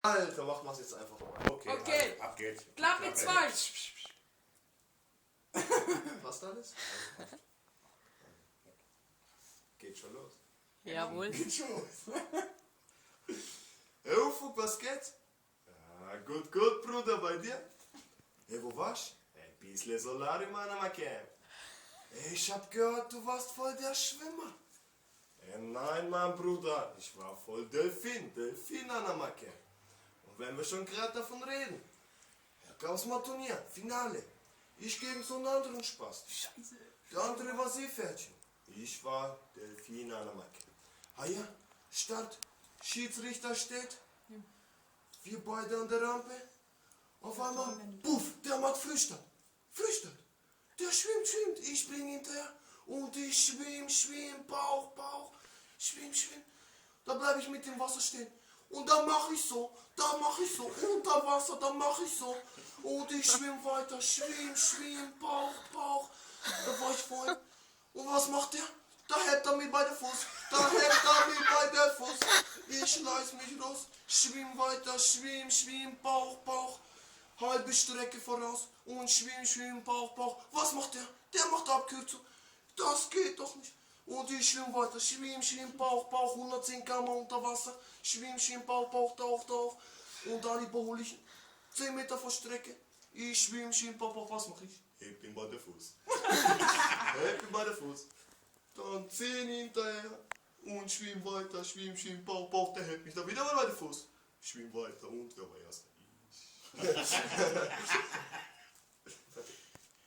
Alter, machen wir es jetzt einfach mal. Okay, Okay. Also, ab geht's. Klappe 2. Passt alles? Geht schon los. Jawohl. Geht schon los. Hey, Ufuk, was geht? Ja, gut, Bruder, bei dir? Hey, wo warst du? Ein bisschen Solarium an der Camp. Hey, ich hab gehört, du warst voll der Schwimmer. Hey, nein, mein Bruder, ich war voll Delfin an der Camp. Und wenn wir schon gerade davon reden, gab's mal Turnier, Finale. Ich gegen so einen anderen Spaß. Scheiße. Der andere war Seepferdchen. Ich war Delfin an der Macke. Ah ja, Start, Schiedsrichter steht. Wir beide an der Rampe. Auf einmal, puff, der Mann flüstert. Der schwimmt. Ich spring hinterher. Und ich schwimm, Bauch. Schwimm. Da bleib ich mit dem Wasser stehen. Und dann mach ich so. Unter Wasser, dann mach ich so. Und ich schwimm weiter. Schwimm, Bauch. Da war ich vorhin. Und was macht der? Da hebt er mir bei der Fuß. Ich reiß mich raus. Schwimm weiter. Schwimm, Bauch. Halbe Strecke voraus. Und schwimm, Bauch. Was macht der? Der macht Abkürzung. Das geht doch nicht. Und ich schwimm weiter. Schwimm, Bauch. 110 km unter Wasser. Schwimm, Bauch, tauch. Und dann überhole ich ihn. 10 Meter vor Strecke. Ich schwimm, Bauch. Was mach ich? Heb ihn bei der Fuß. Dann 10 hinterher. Und schwimm weiter. Schwimm, Bauch. Der hält mich dann wieder bei der Fuß. Schwimm weiter. Und wer war erst? Ich.